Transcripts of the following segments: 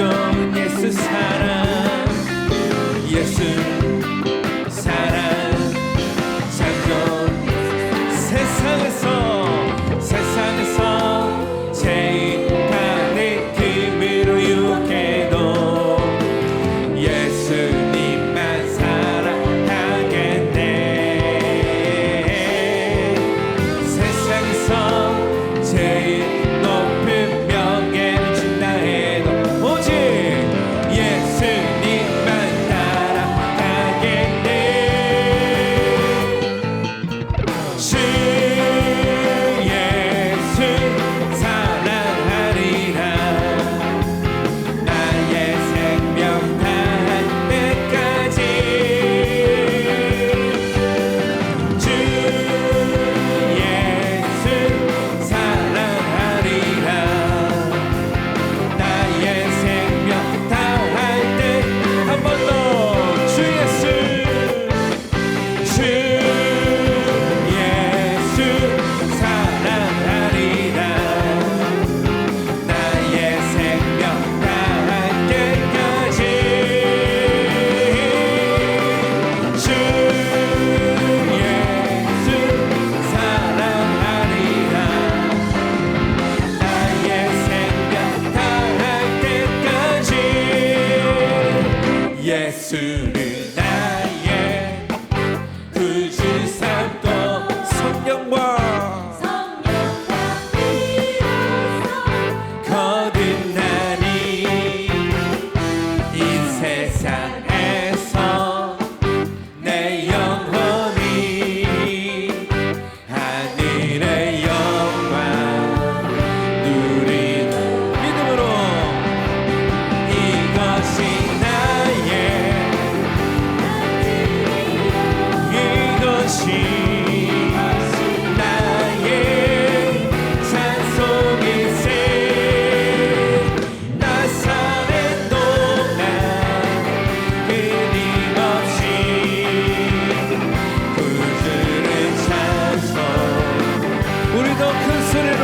좋은 예수 사랑, 예수 사랑 참 좋은 세상에서 제일 가는 기미로 유쾌도 예수님만 사랑하겠네. 세상에서 제일 높은 명예를 준다 해도 오직 예수님만 따라가겠네. 주 예수 사랑하리라. 나의 생명 다할 때까지 주 예수 사랑하리라. 나의 생명 다할 때 한 번 더 주 예수 주 예수 사랑하리라. 나의 생명 다할 때까지 주 예수 사랑하리라. 나의 생명 다할 때까지 예수를 나의 구주 삼고 성령과 거듭나니 이 세상에서 내 영혼이 하늘의 영광 누리는 믿음으로 이것이 나의 찬송일세. 나사렛 동안 끊임없이 구주를 찬송. 우리도 큰 소리로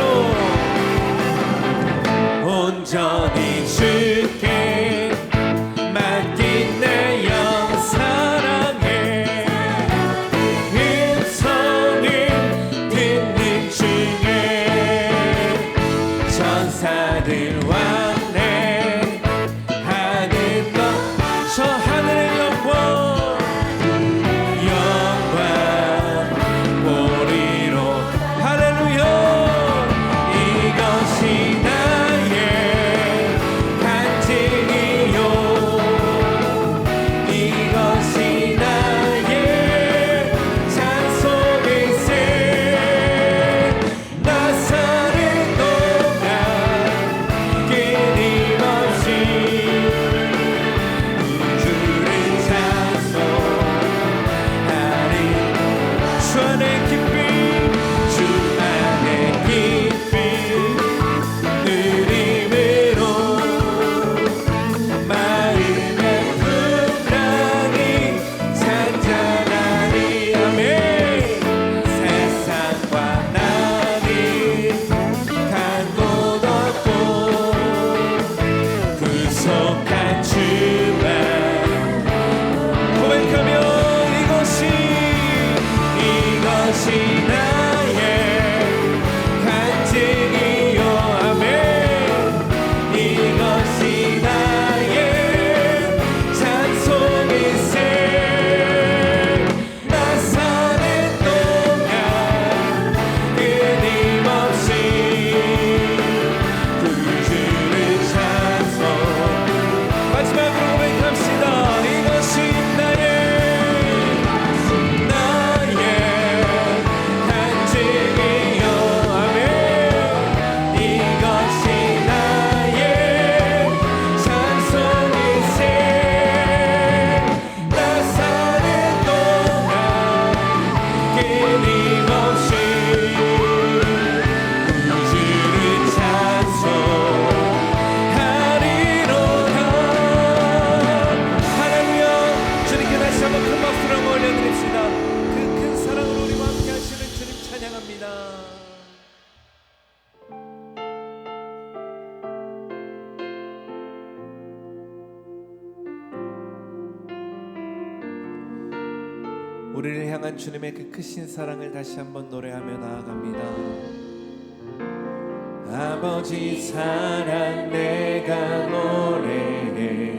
온전히 주께 맡긴 내 영 사랑해. 음성을 듣는 중에 천사들 왕래 하는 것 저 하늘의 영광 보리로 할렐루야. 이것이 나의 간증이요. 이것이 나의 찬송일세. 나사렛 동안 끊임없이 구주를 찬송하리. 주 안의 기쁨 주 안의 기쁨 누림으로 마음의 풍랑이 잔잔하리. 아멘. 세상과 나를 간 곳 없고 구속한 주만 고백하며 이것이 나의 간증이요. 아멘. 이것이 나의 찬송일세. 나사렛 동안 끊임없이 구주를 찬송. 우리를 향한 주님의 그 크신 사랑을 다시 한번 노래하며 나아갑니다. 아버지 사랑 내가 노래해,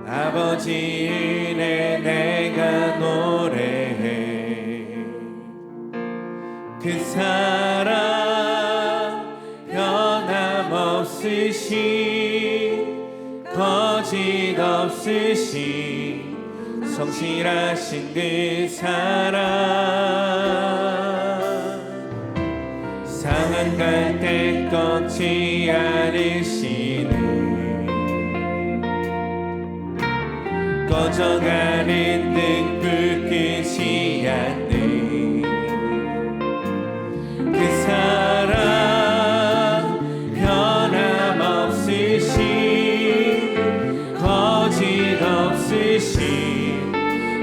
아버지 은혜 내가 노래해. 그 사랑 변함없으신 거짓 없으신 성실하신 그 사랑, 상한 갈대 꺾지 않으시는, 꺼져가는 등불 끄지 않는 그 사랑, 변함없으신 거짓 없으신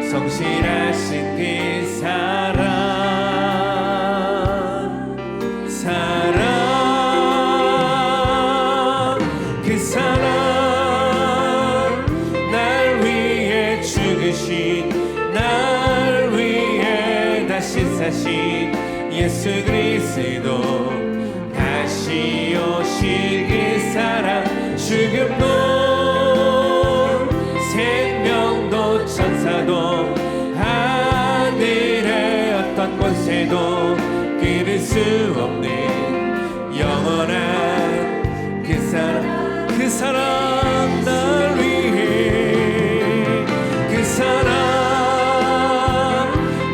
성실하신 그 사랑, 그 사랑, 날 위해 죽으신, 날 위해 다시 사신 예수 그리스도, 다시 오실 그 사랑, 죽음도 생명도 천사도 하늘의 어떤 권세도 끊을 수 없는 영원한 그 사랑, 그 사랑, 날 위해 그 사랑,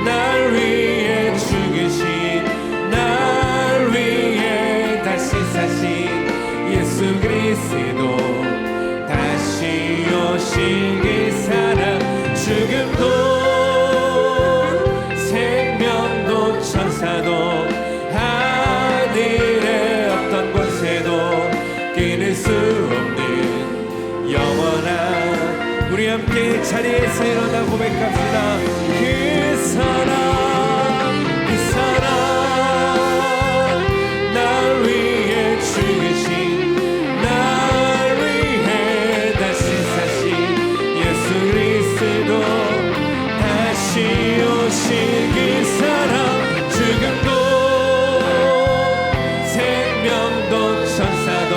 날 위해 죽으신, 날 위해 다시 사신 예수 그리스도, 다시 오신 그 사랑, 죽음도 생명도 천사도 하늘의 어떤 권세도 끊을 수 없는 영원한, 우리 함께 자리에서 일어나 고백합시다. 그 사랑, 그 사랑, 날 위해 죽으신, 날 위해 다시 사신 예수 그리스도, 다시 오신 그 사랑, 죽음도 생명도 천사도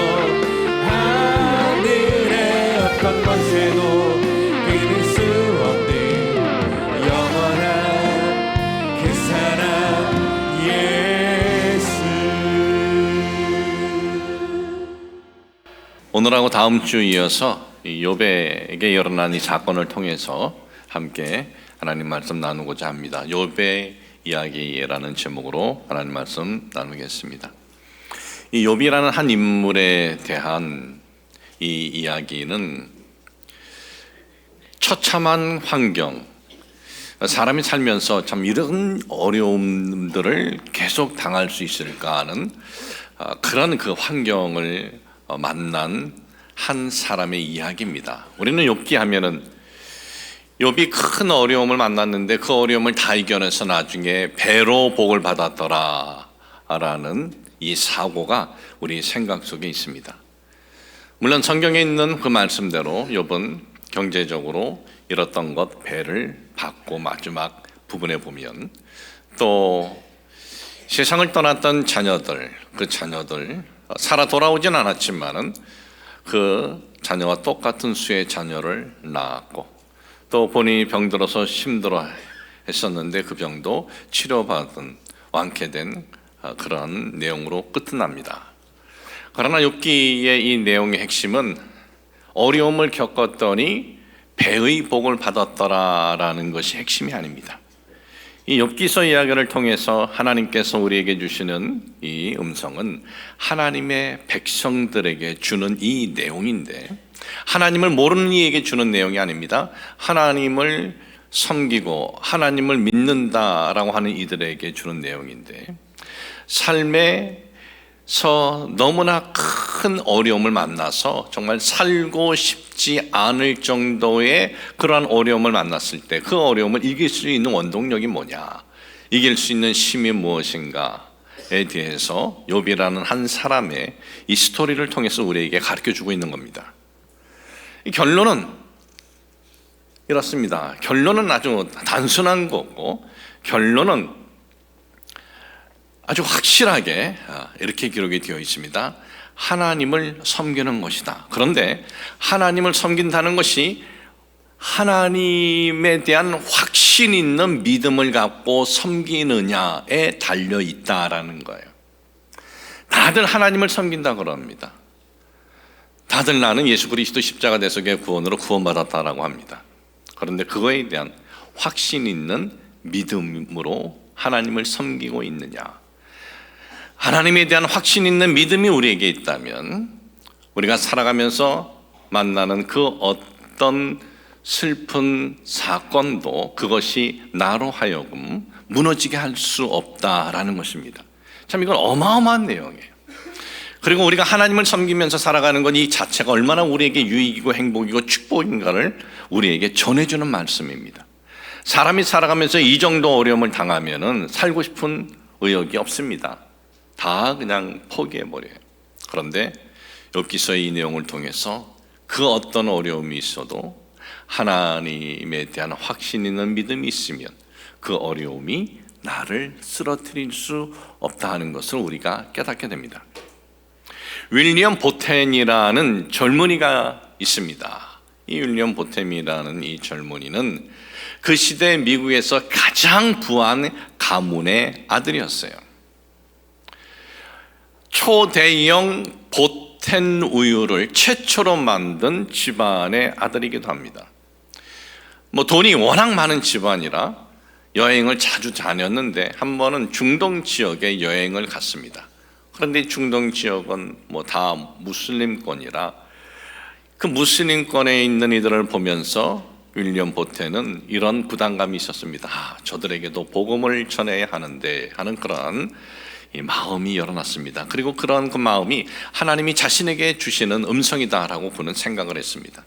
하늘의 어떤 권세도 끊을 수 없는 영원한 그 사랑, 예수. 오늘하고 다음 주 이어서 욥에게 일어난 이 사건을 통해서 함께 하나님 말씀 나누고자 합니다. 욥의 이야기라는 제목으로 하나님 말씀 나누겠습니다. 이 욥이라는 한 인물에 대한 이 이야기는 처참한 환경, 사람이 살면서 참 이런 어려움들을 계속 당할 수 있을까 하는 그런 그 환경을 만난 한 사람의 이야기입니다. 우리는 욥기 하면은 욥이 큰 어려움을 만났는데 그 어려움을 다 이겨내서 나중에 배로 복을 받았더라 라는 이 사고가 우리 생각 속에 있습니다. 물론 성경에 있는 그 말씀대로 욥은 경제적으로 잃었던 것 배를 받고 마지막 부분에 보면 또 세상을 떠났던 자녀들, 그 자녀들 살아 돌아오진 않았지만은 그 자녀와 똑같은 수의 자녀를 낳았고, 또 본인이 병들어서 힘들어 했었는데 그 병도 치료받은 완쾌된 그런 내용으로 끝납니다. 그러나 욥기의 이 내용의 핵심은 어려움을 겪었더니 배의 복을 받았더라라는 것이 핵심이 아닙니다. 이 욥기서 이야기를 통해서 하나님께서 우리에게 주시는 이 음성은 하나님의 백성들에게 주는 이 내용인데, 하나님을 모르는 이에게 주는 내용이 아닙니다. 하나님을 섬기고 하나님을 믿는다라고 하는 이들에게 주는 내용인데, 삶에서 너무나 큰 어려움을 만나서 정말 살고 싶지 않을 정도의 그러한 어려움을 만났을 때 그 어려움을 이길 수 있는 원동력이 뭐냐, 이길 수 있는 힘이 무엇인가에 대해서 욥이라는 한 사람의 이 스토리를 통해서 우리에게 가르쳐주고 있는 겁니다. 이 결론은 이렇습니다. 결론은 아주 단순한 거고, 결론은 아주 확실하게 이렇게 기록이 되어 있습니다. 하나님을 섬기는 것이다. 그런데 하나님을 섬긴다는 것이 하나님에 대한 확신 있는 믿음을 갖고 섬기느냐에 달려 있다라는 거예요. 다들 하나님을 섬긴다 그럽니다. 다들 나는 예수 그리스도 십자가 대속의 구원으로 구원받았다라고 합니다. 그런데 그거에 대한 확신 있는 믿음으로 하나님을 섬기고 있느냐? 하나님에 대한 확신 있는 믿음이 우리에게 있다면 우리가 살아가면서 만나는 그 어떤 슬픈 사건도 그것이 나로 하여금 무너지게 할 수 없다라는 것입니다. 참 이건 어마어마한 내용이에요. 그리고 우리가 하나님을 섬기면서 살아가는 건 이 자체가 얼마나 우리에게 유익이고 행복이고 축복인가를 우리에게 전해주는 말씀입니다. 사람이 살아가면서 이 정도 어려움을 당하면은 살고 싶은 의욕이 없습니다. 다 그냥 포기해버려요. 그런데 욥기서의 이 내용을 통해서 그 어떤 어려움이 있어도 하나님에 대한 확신 있는 믿음이 있으면 그 어려움이 나를 쓰러뜨릴 수 없다 하는 것을 우리가 깨닫게 됩니다. 윌리엄 보템이라는 젊은이가 있습니다. 이 윌리엄 보템이라는 이 젊은이는 그 시대 미국에서 가장 부한 가문의 아들이었어요. 초대형 보텐 우유를 최초로 만든 집안의 아들이기도 합니다. 돈이 워낙 많은 집안이라 여행을 자주 다녔는데 한 번은 중동 지역에 여행을 갔습니다. 그런데 중동 지역은 다 무슬림권이라 그 무슬림권에 있는 이들을 보면서 윌리엄 보텐은 이런 부담감이 있었습니다. 저들에게도 복음을 전해야 하는데 하는 그런 이 마음이 열어놨습니다. 그리고 그런 그 마음이 하나님이 자신에게 주시는 음성이다라고 그는 생각을 했습니다.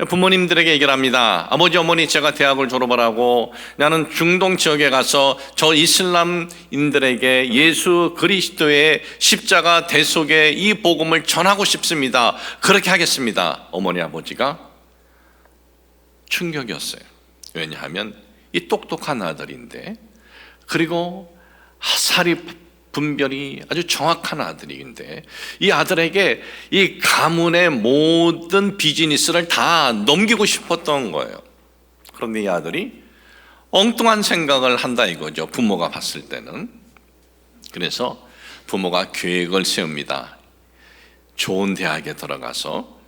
부모님들에게 얘기를 합니다. 아버지 어머니, 제가 대학을 졸업을 하고 나는 중동 지역에 가서 저 이슬람인들에게 예수 그리스도의 십자가 대속의 이 복음을 전하고 싶습니다. 그렇게 하겠습니다. 어머니 아버지가 충격이었어요. 왜냐하면 이 똑똑한 아들인데, 그리고 사리 분별이 아주 정확한 아들인데 이 아들에게 이 가문의 모든 비즈니스를 다 넘기고 싶었던 거예요. 그런데 이 아들이 엉뚱한 생각을 한다 이거죠. 부모가 봤을 때는. 그래서 부모가 계획을 세웁니다. 좋은 대학에 들어가서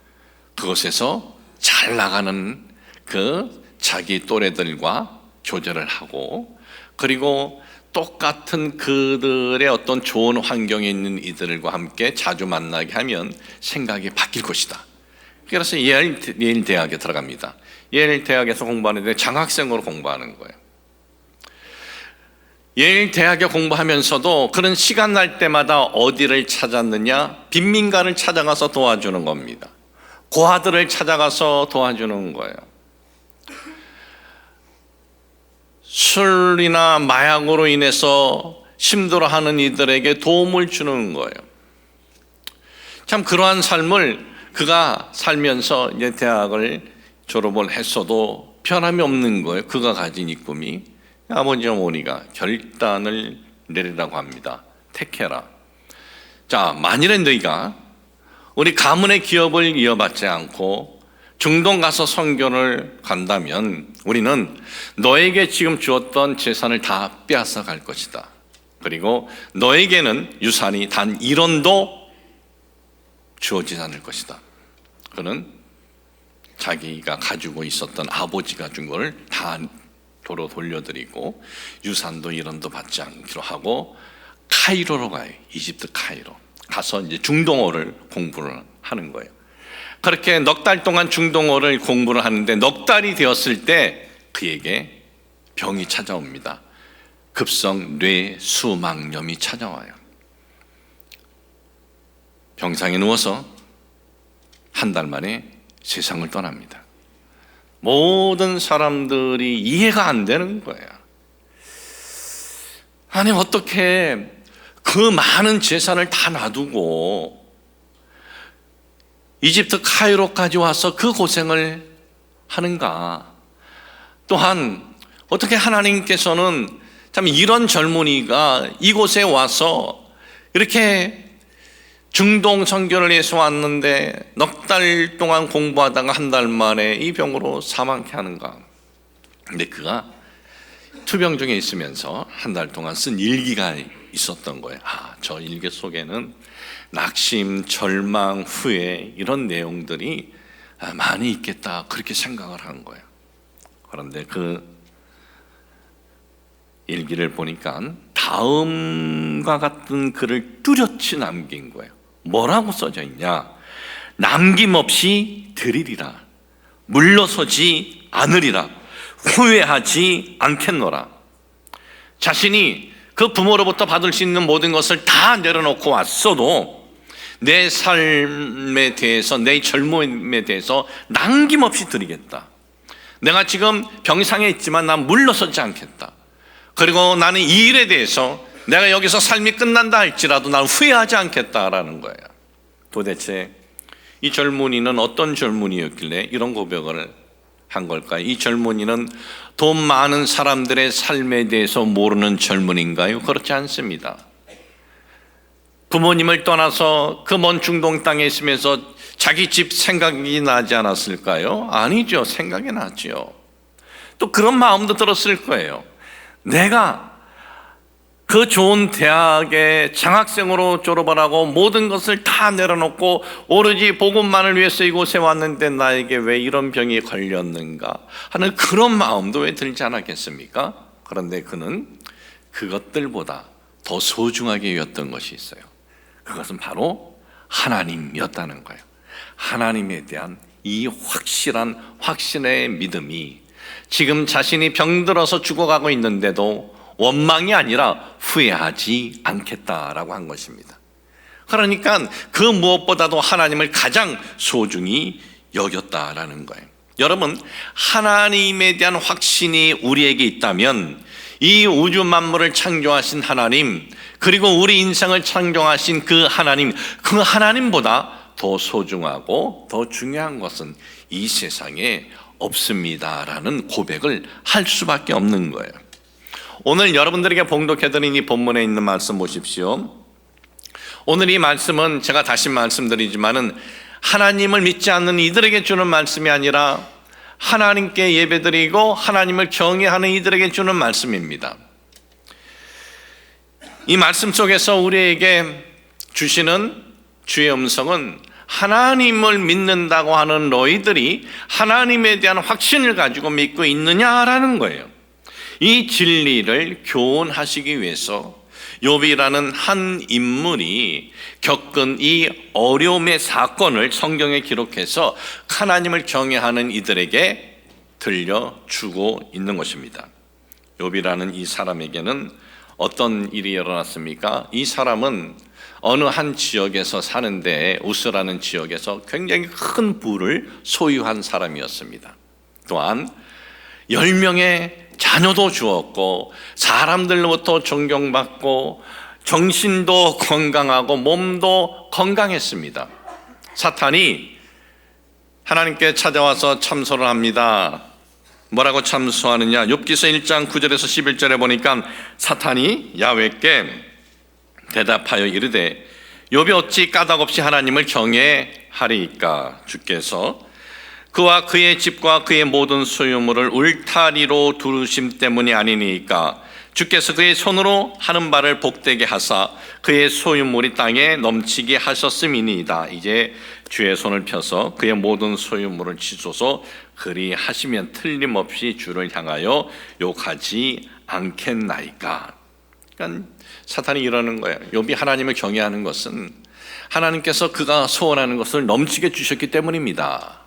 그곳에서 잘 나가는 그 자기 또래들과 교제를 하고, 그리고 똑같은 그들의 어떤 좋은 환경에 있는 이들과 함께 자주 만나게 하면 생각이 바뀔 것이다. 그래서 예일 대학에 들어갑니다. 예일 대학에서 공부하는데 장학생으로 공부하는 거예요. 예일 대학에 공부하면서도 그런 시간 날 때마다 어디를 찾았느냐? 빈민가를 찾아가서 도와주는 겁니다. 고아들을 찾아가서 도와주는 거예요. 술이나 마약으로 인해서 힘들어하는 이들에게 도움을 주는 거예요. 참 그러한 삶을 그가 살면서 이제 대학을 졸업을 했어도 변함이 없는 거예요. 그가 가진 이 꿈이. 아버지 어머니가 결단을 내리라고 합니다. 택해라. 자, 만일에 너희가 우리 가문의 기업을 이어받지 않고 중동 가서 선교를 간다면 우리는 너에게 지금 주었던 재산을 다 빼앗아 갈 것이다. 그리고 너에게는 유산이 단 1원도 주어지지 않을 것이다. 그는 자기가 가지고 있었던 아버지가 준 걸 다 도로 돌려드리고 유산도 1원도 받지 않기로 하고 카이로로 가요. 이집트 카이로 가서 이제 중동어를 공부를 하는 거예요. 그렇게 넉 달 동안 중동어를 공부를 하는데 넉 달이 되었을 때 그에게 병이 찾아옵니다. 급성 뇌수막염이 찾아와요. 병상에 누워서 한 달 만에 세상을 떠납니다. 모든 사람들이 이해가 안 되는 거예요. 아니 어떻게 그 많은 재산을 다 놔두고 이집트 카이로까지 와서 그 고생을 하는가? 또한 어떻게 하나님께서는 참 이런 젊은이가 이곳에 와서 이렇게 중동 선교를 위해서 왔는데 넉 달 동안 공부하다가 한 달 만에 이 병으로 사망케 하는가? 근데 그가 투병 중에 있으면서 한 달 동안 쓴 일기가 있었던 거예요. 저 일기 속에는 낙심, 절망, 후회 이런 내용들이 많이 있겠다 그렇게 생각을 한 거예요. 그런데 그 일기를 보니까 다음과 같은 글을 뚜렷이 남긴 거예요. 뭐라고 써져 있냐? 남김없이 드리리라, 물러서지 않으리라, 후회하지 않겠노라. 자신이 그 부모로부터 받을 수 있는 모든 것을 다 내려놓고 왔어도 내 삶에 대해서, 내 젊음에 대해서 남김없이 드리겠다. 내가 지금 병상에 있지만 난 물러서지 않겠다. 그리고 나는 이 일에 대해서 내가 여기서 삶이 끝난다 할지라도 난 후회하지 않겠다라는 거예요. 도대체 이 젊은이는 어떤 젊은이였길래 이런 고백을 한 걸까요? 이 젊은이는 돈 많은 사람들의 삶에 대해서 모르는 젊은인가요? 그렇지 않습니다. 부모님을 떠나서 그 먼 중동 땅에 있으면서 자기 집 생각이 나지 않았을까요? 아니죠. 생각이 나죠. 또 그런 마음도 들었을 거예요. 내가 그 좋은 대학에 장학생으로 졸업을 하고 모든 것을 다 내려놓고 오로지 복음만을 위해서 이곳에 왔는데 나에게 왜 이런 병이 걸렸는가 하는 그런 마음도 왜 들지 않았겠습니까? 그런데 그는 그것들보다 더 소중하게 여겼던 것이 있어요. 그것은 바로 하나님이었다는 거예요. 하나님에 대한 이 확신의 믿음이 지금 자신이 병들어서 죽어가고 있는데도 원망이 아니라 후회하지 않겠다라고 한 것입니다. 그러니까 그 무엇보다도 하나님을 가장 소중히 여겼다라는 거예요. 여러분, 하나님에 대한 확신이 우리에게 있다면 이 우주 만물을 창조하신 하나님, 그리고 우리 인생을 창조하신 그 하나님보다 더 소중하고 더 중요한 것은 이 세상에 없습니다라는 고백을 할 수밖에 없는 거예요. 오늘 여러분들에게 봉독해드린 이 본문에 있는 말씀 보십시오. 오늘 이 말씀은 제가 다시 말씀드리지만은 하나님을 믿지 않는 이들에게 주는 말씀이 아니라 하나님께 예배드리고 하나님을 경외하는 이들에게 주는 말씀입니다. 이 말씀 속에서 우리에게 주시는 주의 음성은 하나님을 믿는다고 하는 너희들이 하나님에 대한 확신을 가지고 믿고 있느냐라는 거예요. 이 진리를 교훈하시기 위해서 욥이라는 한 인물이 겪은 이 어려움의 사건을 성경에 기록해서 하나님을 경외하는 이들에게 들려주고 있는 것입니다. 욥이라는 이 사람에게는 어떤 일이 일어났습니까? 이 사람은 어느 한 지역에서 사는데 우스라는 지역에서 굉장히 큰 부를 소유한 사람이었습니다. 또한 10명의 자녀도 주었고 사람들로부터 존경받고 정신도 건강하고 몸도 건강했습니다. 사탄이 하나님께 찾아와서 참소를 합니다. 뭐라고 참소하느냐? 욥기서 1장 9절에서 11절에 보니까 사탄이 야훼께 대답하여 이르되 욥이 어찌 까닭없이 하나님을 경외하리이까? 주께서 그와 그의 집과 그의 모든 소유물을 울타리로 두르심 때문이 아니니까 주께서 그의 손으로 하는 바를 복되게 하사 그의 소유물이 땅에 넘치게 하셨음이니이다. 이제 주의 손을 펴서 그의 모든 소유물을 치소서. 그리 하시면 틀림없이 주를 향하여 욕하지 않겠나이까. 그러니까 사탄이 이러는 거예요. 욥이 하나님을 경외하는 것은 하나님께서 그가 소원하는 것을 넘치게 주셨기 때문입니다.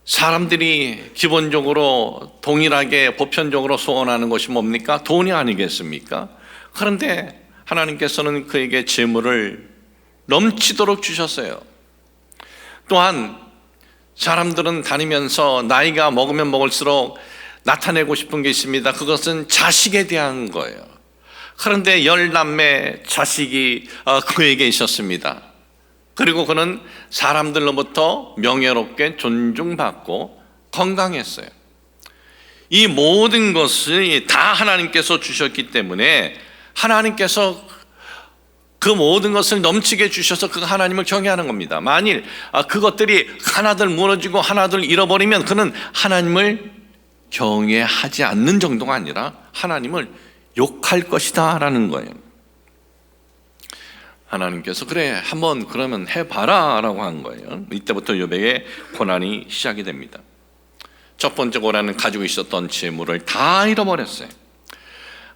사람들이 기본적으로 동일하게 보편적으로 소원하는 것이 뭡니까? 돈이 아니겠습니까? 그런데 하나님께서는 그에게 재물을 넘치도록 주셨어요. 또한 사람들은 다니면서 나이가 먹으면 먹을수록 나타내고 싶은 게 있습니다. 그것은 자식에 대한 거예요. 그런데 10남매 자식이 그에게 있었습니다. 그리고 그는 사람들로부터 명예롭게 존중받고 건강했어요. 이 모든 것을 다 하나님께서 주셨기 때문에 하나님께서 그 모든 것을 넘치게 주셔서 그 하나님을 경외하는 겁니다. 만일 그것들이 하나둘 무너지고 하나둘 잃어버리면 그는 하나님을 경외하지 않는 정도가 아니라 하나님을 욕할 것이다 라는 거예요. 하나님께서 그래 한번 그러면 해봐라 라고 한 거예요. 이때부터 욥에게 고난이 시작이 됩니다. 첫 번째 고난은 가지고 있었던 재물을 다 잃어버렸어요.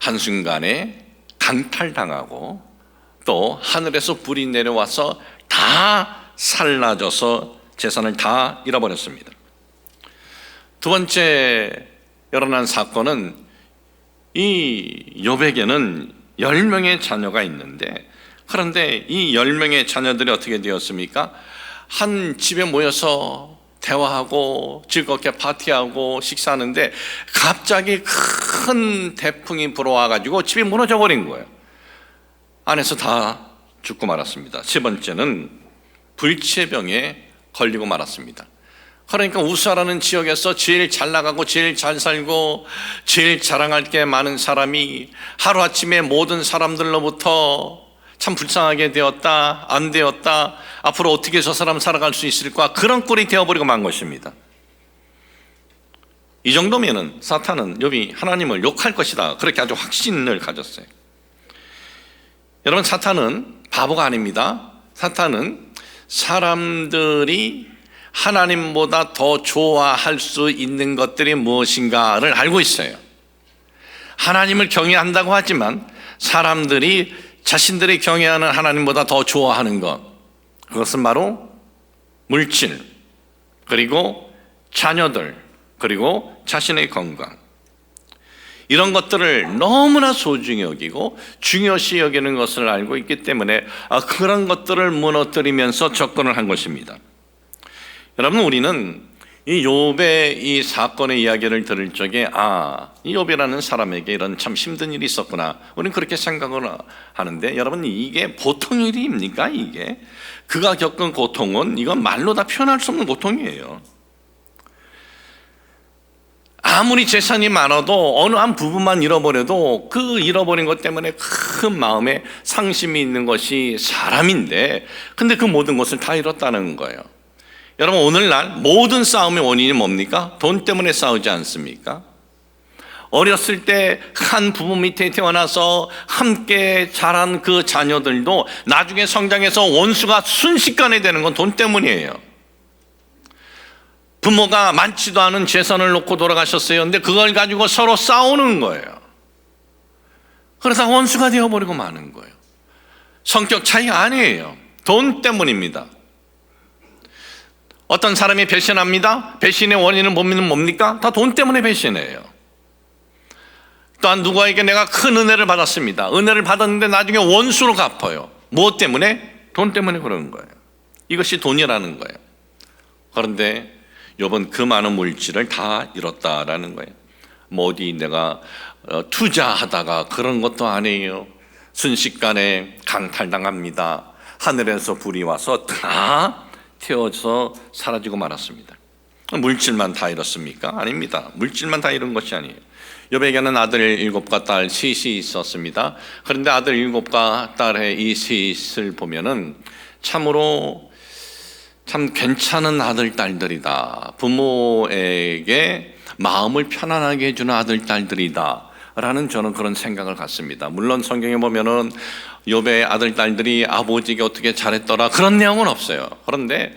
한순간에 강탈당하고 또 하늘에서 불이 내려와서 다 살라져서 재산을 다 잃어버렸습니다. 두 번째 일어난 사건은 이 욥에게는 10명의 자녀가 있는데, 그런데 이 10명의 자녀들이 어떻게 되었습니까? 한 집에 모여서 대화하고 즐겁게 파티하고 식사하는데 갑자기 큰 태풍이 불어와가지고 집이 무너져 버린 거예요. 안에서 다 죽고 말았습니다. 세 번째는 불치병에 걸리고 말았습니다. 그러니까 우수라는 지역에서 제일 잘 나가고 제일 잘 살고 제일 자랑할 게 많은 사람이 하루아침에 모든 사람들로부터 참 불쌍하게 되었다, 안 되었다, 앞으로 어떻게 저 사람 살아갈 수 있을까, 그런 꼴이 되어버리고 만 것입니다. 이 정도면은 사탄은 욥이 하나님을 욕할 것이다, 그렇게 아주 확신을 가졌어요. 여러분, 사탄은 바보가 아닙니다. 사탄은 사람들이 하나님보다 더 좋아할 수 있는 것들이 무엇인가를 알고 있어요. 하나님을 경외한다고 하지만 사람들이 자신들이 경외하는 하나님보다 더 좋아하는 것, 그것은 바로 물질, 그리고 자녀들, 그리고 자신의 건강, 이런 것들을 너무나 소중히 여기고 중요시 여기는 것을 알고 있기 때문에 그런 것들을 무너뜨리면서 접근을 한 것입니다. 여러분, 우리는 이 욥의 이 사건의 이야기를 들을 적에 이 욥이라는 사람에게 이런 참 힘든 일이 있었구나, 우리는 그렇게 생각을 하는데, 여러분, 이게 보통 일입니까? 이게 그가 겪은 고통은 이건 말로 다 표현할 수 없는 고통이에요. 아무리 재산이 많아도 어느 한 부분만 잃어버려도 그 잃어버린 것 때문에 큰 마음에 상심이 있는 것이 사람인데, 근데 그 모든 것을 다 잃었다는 거예요. 여러분, 오늘날 모든 싸움의 원인이 뭡니까? 돈 때문에 싸우지 않습니까? 어렸을 때 한 부모 밑에 태어나서 함께 자란 그 자녀들도 나중에 성장해서 원수가 순식간에 되는 건 돈 때문이에요. 부모가 많지도 않은 재산을 놓고 돌아가셨어요. 근데 그걸 가지고 서로 싸우는 거예요. 그러다 원수가 되어버리고 마는 거예요. 성격 차이 아니에요. 돈 때문입니다. 어떤 사람이 배신합니다. 배신의 원인은 뭡니까? 다 돈 때문에 배신해요. 또한 누구에게 내가 큰 은혜를 받았습니다. 은혜를 받았는데 나중에 원수로 갚아요. 무엇 때문에? 돈 때문에 그러는 거예요. 이것이 돈이라는 거예요. 그런데 욥은 그 많은 물질을 다 잃었다라는 거예요. 뭐 어디 내가 투자하다가 그런 것도 아니에요. 순식간에 강탈당합니다. 하늘에서 불이 와서 다 태워서 사라지고 말았습니다. 물질만 다 잃었습니까? 아닙니다. 물질만 다 잃은 것이 아니에요. 욥에게는 아들 7과 딸 3이 있었습니다. 그런데 아들 7과 딸의 이 셋을 보면은 참으로 참 괜찮은 아들 딸들이다, 부모에게 마음을 편안하게 해주는 아들 딸들이다 라는 저는 그런 생각을 갖습니다. 물론 성경에 보면은 욥의 아들 딸들이 아버지에게 어떻게 잘했더라 그런 내용은 없어요. 그런데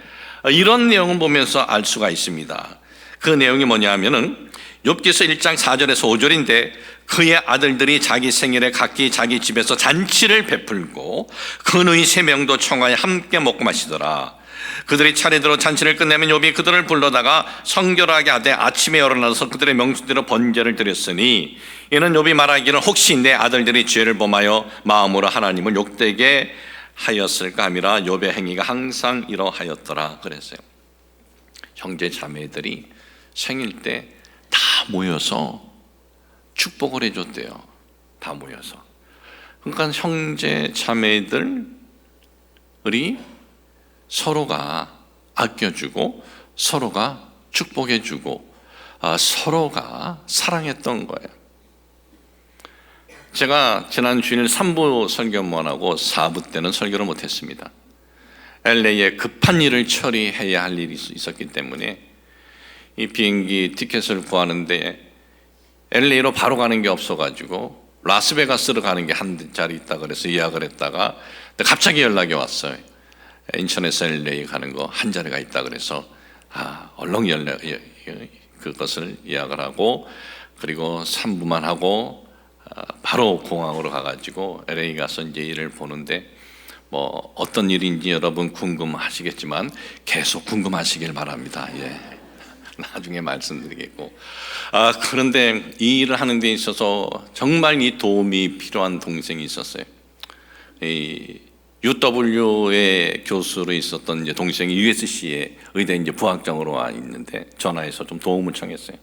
이런 내용을 보면서 알 수가 있습니다. 그 내용이 뭐냐 하면은 욥기서 1장 4절에서 5절인데, 그의 아들들이 자기 생일에 각기 자기 집에서 잔치를 베풀고 그의 3명도 청하에 함께 먹고 마시더라. 그들이 차례대로 잔치를 끝내면 욥이 그들을 불러다가 성결하게 하되 아침에 일어나서 그들의 명수대로 번제를 드렸으니, 이는 욥이 말하기를 혹시 내 아들들이 죄를 범하여 마음으로 하나님을 욕되게 하였을까 함이라. 욥의 행위가 항상 이러하였더라 그랬어요. 형제 자매들이 생일 때 다 모여서 축복을 해줬대요. 다 모여서. 그러니까 형제 자매들이 서로가 아껴주고 서로가 축복해주고 서로가 사랑했던 거예요. 제가 지난 주일 3부 설교만 하고 4부 때는 설교를 못했습니다. LA에 급한 일을 처리해야 할 일이 있었기 때문에 이 비행기 티켓을 구하는데 LA로 바로 가는 게 없어가지고 라스베가스로 가는 게 한 자리 있다 그래서 예약을 했다가 갑자기 연락이 왔어요. 인천에서 LA 가는 거 한 자리가 있다 그래서 얼른 그것을 예약을 하고 그리고 3부만 하고 바로 공항으로 가가지고 LA 가서 이제 일을 보는데 뭐 어떤 일인지 여러분 궁금하시겠지만 계속 궁금하시길 바랍니다. 나중에 말씀드리겠고 그런데 이 일을 하는 데 있어서 정말 이 도움이 필요한 동생이 있었어요. 이 UW의 교수로 있었던 이제 동생이 USC에 의대 이제 부학장으로 와 있는데 전화해서 좀 도움을 청했어요.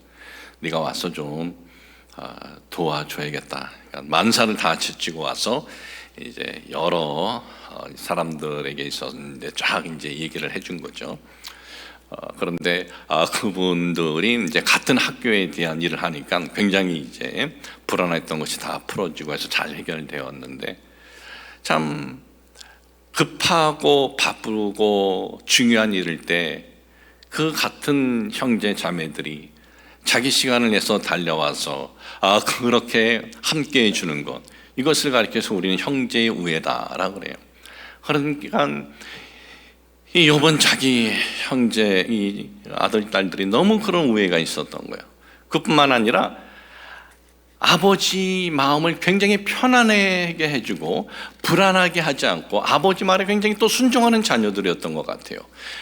네가 와서 좀 도와줘야겠다. 그러니까 만사를 다 지치고 와서 이제 여러 사람들에게 있었는데 쫙 이제 얘기를 해준 거죠. 그런데 그분들이 이제 같은 학교에 대한 일을 하니까 굉장히 이제 불안했던 것이 다 풀어지고 해서 잘 해결되었는데 참 급하고 바쁘고 중요한 일일 때 그 같은 형제 자매들이 자기 시간을 내서 달려와서 그렇게 함께 해주는 것, 이것을 가리켜서 우리는 형제의 우애다라고 그래요. 그러니까 이 요번 자기 형제 이 아들 딸들이 너무 그런 우애가 있었던 거예요. 그뿐만 아니라 아버지 마음을 굉장히 편안하게 해주고 불안하게 하지 않고 아버지 말에 굉장히 또 순종하는 자녀들이었던 것 같아요.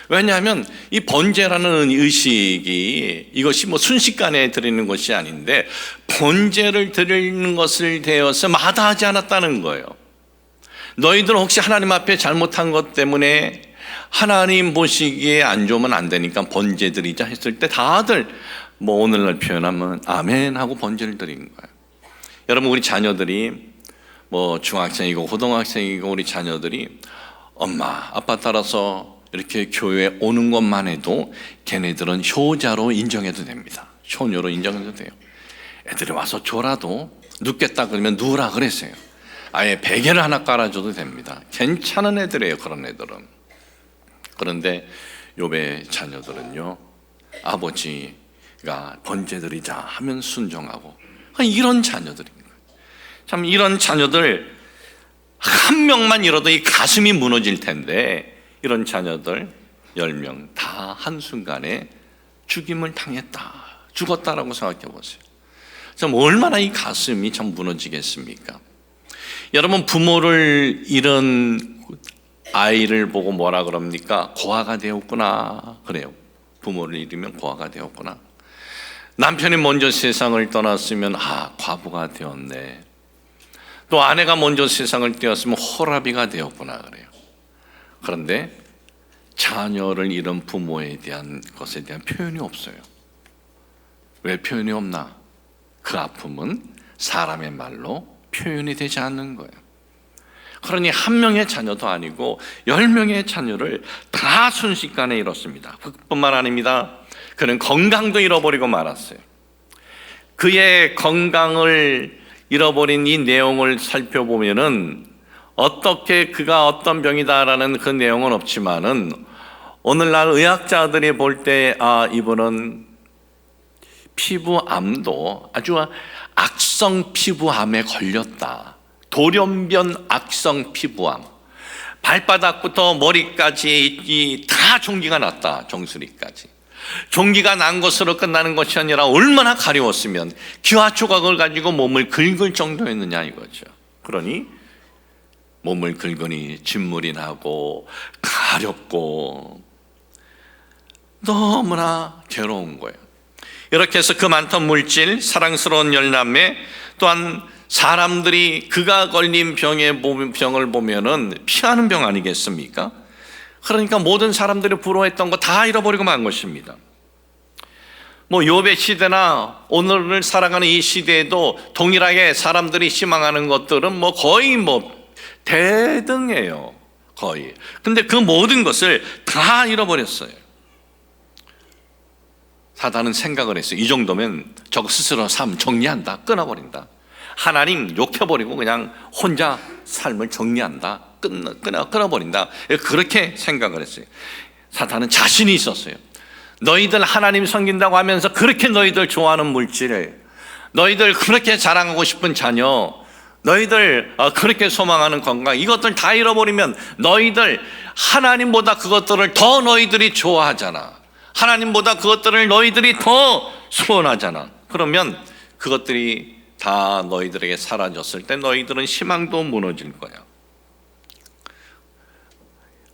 왜냐하면 이 번제라는 의식이 이것이 뭐 순식간에 드리는 것이 아닌데 번제를 드리는 것을 대해서 마다하지 않았다는 거예요. 너희들 혹시 하나님 앞에 잘못한 것 때문에 하나님 보시기에 안 좋으면 안 되니까 번제 드리자 했을 때 다들 뭐 오늘날 표현하면 아멘 하고 번제를 드린 거예요. 여러분 우리 자녀들이 뭐 중학생이고 고등학생이고 우리 자녀들이 엄마 아빠 따라서 이렇게 교회에 오는 것만 해도 걔네들은 효자로 인정해도 됩니다. 효녀로 인정해도 돼요. 애들이 와서 줘라도 눕겠다 그러면 누우라 그랬어요. 아예 베개를 하나 깔아줘도 됩니다. 괜찮은 애들이에요. 그런 애들은. 그런데 욥의 자녀들은요 아버지가 번제드리자 하면 순종하고 이런 자녀들인 거예요. 참 이런 자녀들 한 명만 잃어도 이 가슴이 무너질 텐데 이런 자녀들 10명 다 한순간에 죽임을 당했다, 죽었다라고 생각해 보세요. 참 얼마나 이 가슴이 참 무너지겠습니까? 여러분 부모를 잃은 아이를 보고 뭐라 그럽니까? 고아가 되었구나 그래요. 부모를 잃으면 고아가 되었구나. 남편이 먼저 세상을 떠났으면 과부가 되었네. 또 아내가 먼저 세상을 떼었으면 호라비가 되었구나 그래요. 그런데 자녀를 잃은 부모에 대한 것에 대한 표현이 없어요. 왜 표현이 없나? 그 아픔은 사람의 말로 표현이 되지 않는 거예요. 그러니 한 명의 자녀도 아니고 10명의 자녀를 다 순식간에 잃었습니다. 그뿐만 아닙니다. 그는 건강도 잃어버리고 말았어요. 그의 건강을 잃어버린 이 내용을 살펴보면은 어떻게 그가 어떤 병이다라는 그 내용은 없지만은 오늘날 의학자들이 볼 때 이분은 피부암도 아주 악성 피부암에 걸렸다. 돌연변 악성 피부암. 발바닥부터 머리까지 다 종기가 났다. 정수리까지. 종기가 난 것으로 끝나는 것이 아니라 얼마나 가려웠으면 기와 조각을 가지고 몸을 긁을 정도였느냐 이거죠. 그러니 몸을 긁으니 진물이 나고 가렵고 너무나 괴로운 거예요. 이렇게 해서 그 많던 물질, 사랑스러운 열남매, 또한 사람들이 그가 걸린 병을 보면은 피하는 병 아니겠습니까? 그러니까 모든 사람들이 부러워했던 거 다 잃어버리고 만 것입니다. 뭐 욥의 시대나 오늘을 살아가는 이 시대에도 동일하게 사람들이 희망하는 것들은 뭐 거의 뭐 대등해요. 거의. 근데 그 모든 것을 다 잃어버렸어요. 사단은 생각을 했어요. 이 정도면 저거 스스로 삶 정리한다, 끊어버린다. 하나님 욕해버리고 그냥 혼자 삶을 정리한다, 끊어버린다. 그렇게 생각을 했어요. 사단은 자신이 있었어요. 너희들 하나님 섬긴다고 하면서 그렇게 너희들 좋아하는 물질, 너희들 그렇게 자랑하고 싶은 자녀, 너희들 그렇게 소망하는 건강, 이것들 다 잃어버리면 너희들 하나님보다 그것들을 더 너희들이 좋아하잖아. 하나님보다 그것들을 너희들이 더 소원하잖아. 그러면 그것들이 다 너희들에게 사라졌을 때 너희들은 희망도 무너질 거야.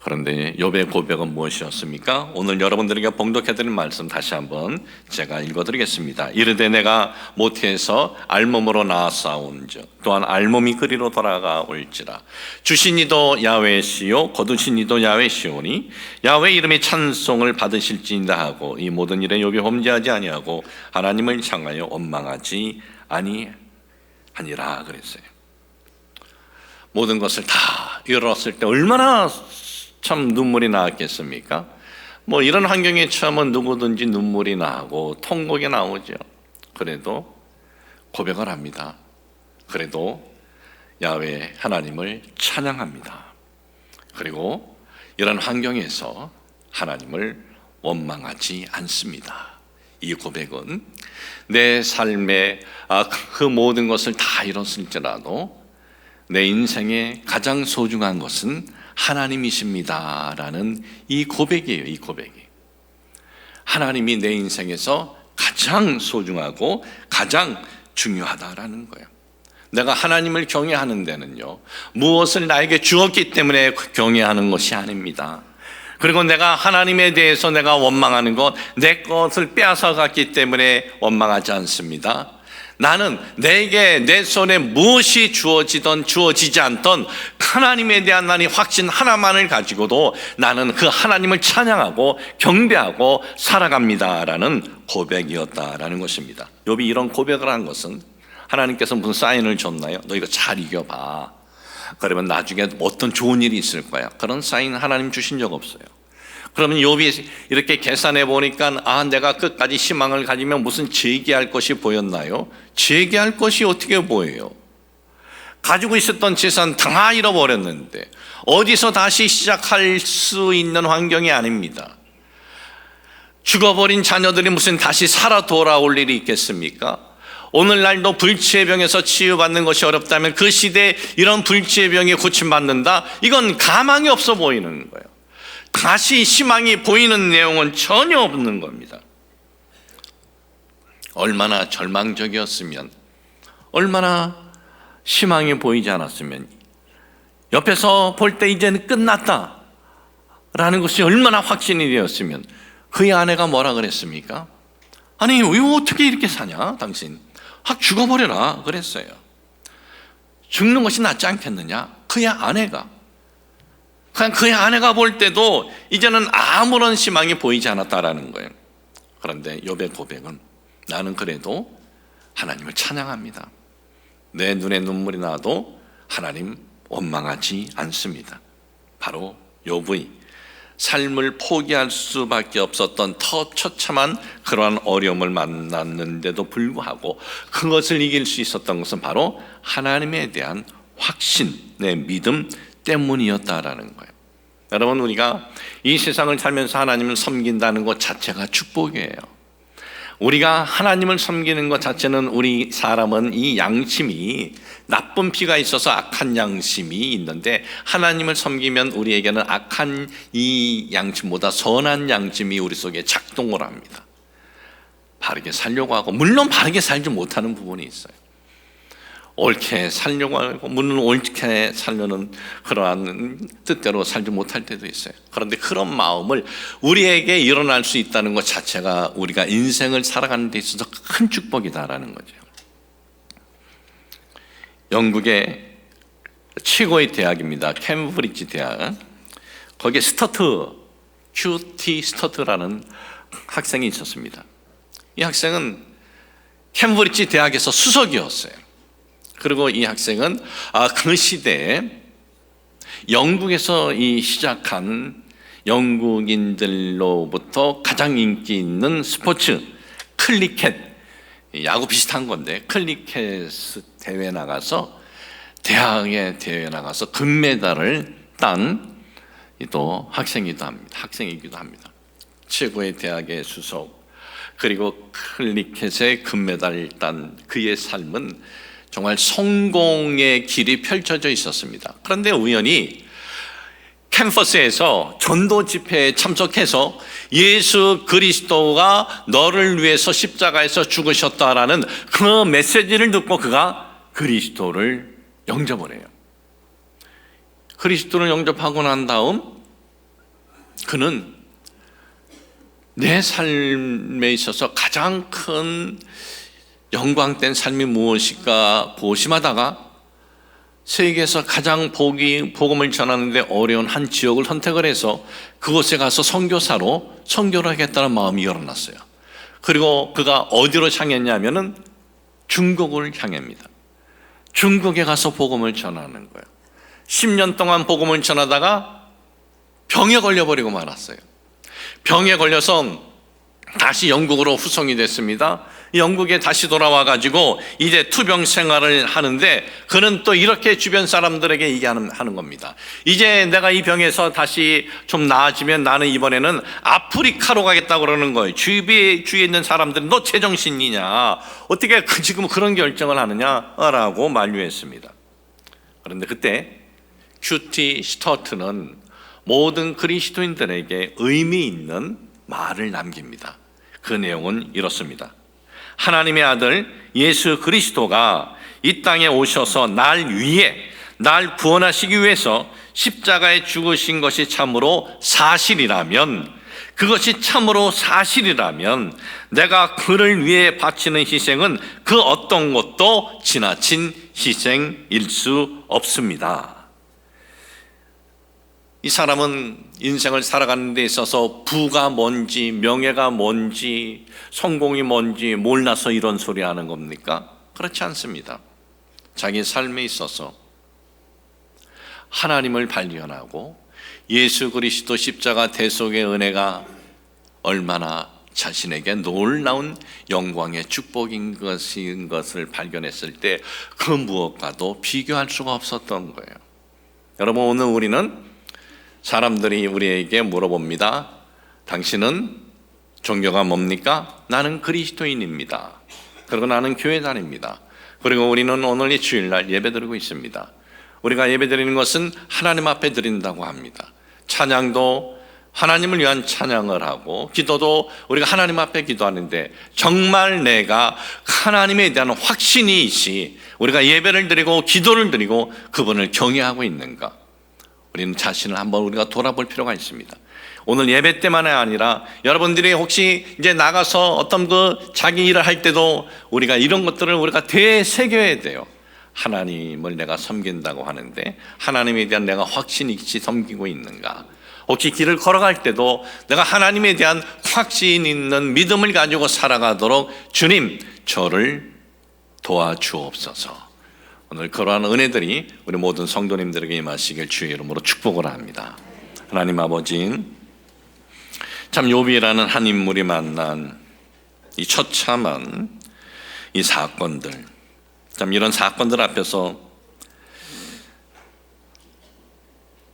그런데 욥의 고백은 무엇이었습니까? 오늘 여러분들에게 봉독해드린 말씀 다시 한번 제가 읽어드리겠습니다. 이르되 내가 모태에서 알몸으로 나아싸운즉 또한 알몸이 그리로 돌아가올지라. 주신 이도 야훼시요 거두신 이도 야훼시오니 야훼 이름의 찬송을 받으실지인다 하고 이 모든 일에 욥이 범죄하지 아니하고 하나님을 향하여 원망하지 아니하니라 그랬어요. 모든 것을 다 잃었을 때 얼마나 참 눈물이 나왔겠습니까? 뭐 이런 환경에 처하면 누구든지 눈물이 나고 통곡이 나오죠. 그래도 고백을 합니다. 그래도 야훼 하나님을 찬양합니다. 그리고 이런 환경에서 하나님을 원망하지 않습니다. 이 고백은 내 삶에 그 모든 것을 다 잃었을지라도 내 인생의 가장 소중한 것은 하나님이십니다 라는 이 고백이에요. 이 고백이 하나님이 내 인생에서 가장 소중하고 가장 중요하다라는 거예요. 내가 하나님을 경외하는 데는요, 무엇을 나에게 주었기 때문에 경외하는 것이 아닙니다. 그리고 내가 하나님에 대해서 내가 원망하는 것, 내 것을 빼앗아갔기 때문에 원망하지 않습니다. 나는 내게 내 손에 무엇이 주어지던 주어지지 않던 하나님에 대한 나의 확신 하나만을 가지고도 나는 그 하나님을 찬양하고 경배하고 살아갑니다라는 고백이었다라는 것입니다. 욥이 이런 고백을 한 것은 하나님께서 무슨 사인을 줬나요? 너 이거 잘 이겨봐. 그러면 나중에 어떤 좋은 일이 있을 거야. 그런 사인 하나님 주신 적 없어요. 그러면 욥이 이렇게 계산해 보니까 내가 끝까지 희망을 가지면 무슨 재기할 것이 보였나요? 재기할 것이 어떻게 보여요? 가지고 있었던 재산 다 잃어버렸는데 어디서 다시 시작할 수 있는 환경이 아닙니다. 죽어버린 자녀들이 무슨 다시 살아 돌아올 일이 있겠습니까? 오늘날도 불치의 병에서 치유받는 것이 어렵다면 그 시대에 이런 불치의 병이 고침받는다? 이건 가망이 없어 보이는 거예요. 다시 희망이 보이는 내용은 전혀 없는 겁니다. 얼마나 절망적이었으면, 얼마나 희망이 보이지 않았으면, 옆에서 볼 때 이제는 끝났다 라는 것이 얼마나 확신이 되었으면 그의 아내가 뭐라 그랬습니까? 아니 왜 어떻게 이렇게 사냐 당신, 확 죽어버려라 그랬어요. 죽는 것이 낫지 않겠느냐. 그의 아내가 그냥 그의 아내가 볼 때도 이제는 아무런 희망이 보이지 않았다라는 거예요. 그런데 욥의 고백은 나는 그래도 하나님을 찬양합니다. 내 눈에 눈물이 나도 하나님 원망하지 않습니다. 바로 욥의 삶을 포기할 수밖에 없었던 더 처참한 그러한 어려움을 만났는데도 불구하고 그것을 이길 수 있었던 것은 바로 하나님에 대한 확신의 믿음 때문이었다라는 거예요. 여러분, 우리가 이 세상을 살면서 하나님을 섬긴다는 것 자체가 축복이에요. 우리가 하나님을 섬기는 것 자체는 우리 사람은 이 양심이 나쁜 피가 있어서 악한 양심이 있는데 하나님을 섬기면 우리에게는 악한 이 양심보다 선한 양심이 우리 속에 작동을 합니다. 바르게 살려고 하고, 물론 바르게 살지 못하는 부분이 있어요. 옳게 살려고 하고, 물론 옳게 살려는 그러한 뜻대로 살지 못할 때도 있어요. 그런데 그런 마음을 우리에게 일어날 수 있다는 것 자체가 우리가 인생을 살아가는 데 있어서 큰 축복이다라는 거죠. 영국의 최고의 대학입니다. 캠브리지 대학. 거기에 QT 스터트라는 학생이 있었습니다. 이 학생은 캠브리지 대학에서 수석이었어요. 그리고 이 학생은 그 시대에 영국에서 이 시작한 영국인들로부터 가장 인기 있는 스포츠 클리켓, 야구 비슷한 건데 클리켓 대회 나가서 대학의 대회에 나가서 금메달을 딴 또 학생이기도 합니다. 최고의 대학의 수석, 그리고 클리켓의 금메달을 딴 그의 삶은 정말 성공의 길이 펼쳐져 있었습니다. 그런데 우연히 캠퍼스에서 전도 집회에 참석해서 예수 그리스도가 너를 위해서 십자가에서 죽으셨다라는 그 메시지를 듣고 그가 그리스도를 영접을 해요. 그리스도를 영접하고 난 다음 그는 내 삶에 있어서 가장 큰 영광된 삶이 무엇일까 고심하다가 세계에서 가장 복음을 전하는데 어려운 한 지역을 선택을 해서 그곳에 가서 선교사로 선교를 하겠다는 마음이 열어났어요. 그리고 그가 어디로 향했냐면은 중국을 향합니다. 중국에 가서 복음을 전하는 거예요. 10년 동안 복음을 전하다가 병에 걸려버리고 말았어요. 병에 걸려서 다시 영국으로 후송이 됐습니다. 영국에 다시 돌아와가지고 이제 투병 생활을 하는데 그는 또 이렇게 주변 사람들에게 얘기하는 겁니다. 이제 내가 이 병에서 다시 좀 나아지면 나는 이번에는 아프리카로 가겠다고 그러는 거예요. 주위에 있는 사람들은 너 제정신이냐, 어떻게 지금 그런 결정을 하느냐라고 만류했습니다. 그런데 그때 큐티 스터트는 모든 그리스도인들에게 의미 있는 말을 남깁니다. 그 내용은 이렇습니다. 하나님의 아들 예수 그리스도가 이 땅에 오셔서 날 구원하시기 위해서 십자가에 죽으신 것이 참으로 사실이라면, 그것이 참으로 사실이라면 내가 그를 위해 바치는 희생은 그 어떤 것도 지나친 희생일 수 없습니다. 이 사람은 인생을 살아가는 데 있어서 부가 뭔지, 명예가 뭔지, 성공이 뭔지 몰라서 이런 소리 하는 겁니까? 그렇지 않습니다. 자기 삶에 있어서 하나님을 발견하고 예수 그리스도 십자가 대속의 은혜가 얼마나 자신에게 놀라운 영광의 축복인 것을 발견했을 때 그 무엇과도 비교할 수가 없었던 거예요. 여러분, 오늘 우리는 사람들이 우리에게 물어봅니다. 당신은 종교가 뭡니까? 나는 그리스도인입니다. 그리고 나는 교회 다닙니다. 그리고 우리는 오늘 이 주일날 예배드리고 있습니다. 우리가 예배드리는 것은 하나님 앞에 드린다고 합니다. 찬양도 하나님을 위한 찬양을 하고, 기도도 우리가 하나님 앞에 기도하는데 정말 내가 하나님에 대한 확신이 있이 우리가 예배를 드리고 기도를 드리고 그분을 경외하고 있는가? 우리는 자신을 한번 우리가 돌아볼 필요가 있습니다. 오늘 예배 때만이 아니라 여러분들이 혹시 이제 나가서 어떤 자기 일을 할 때도 우리가 이런 것들을 우리가 되새겨야 돼요. 하나님을 내가 섬긴다고 하는데 하나님에 대한 내가 확신이 있이 섬기고 있는가? 혹시 길을 걸어갈 때도 내가 하나님에 대한 확신 있는 믿음을 가지고 살아가도록 주님, 저를 도와주옵소서. 오늘 그러한 은혜들이 우리 모든 성도님들에게 임하시길 주의 이름으로 축복을 합니다. 하나님 아버지, 참 욥이라는 한 인물이 만난 이 처참한 이 사건들, 참 이런 사건들 앞에서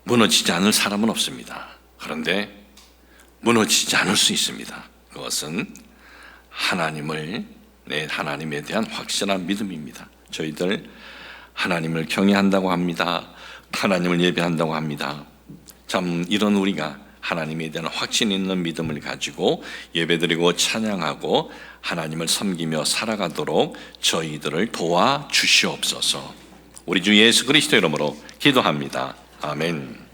무너지지 않을 사람은 없습니다. 그런데 무너지지 않을 수 있습니다. 그것은 하나님에 대한 확실한 믿음입니다. 저희들 하나님을 경외한다고 합니다. 하나님을 예배한다고 합니다. 참 이런 우리가 하나님에 대한 확신 있는 믿음을 가지고 예배드리고 찬양하고 하나님을 섬기며 살아가도록 저희들을 도와주시옵소서. 우리 주 예수 그리스도 이름으로 기도합니다. 아멘.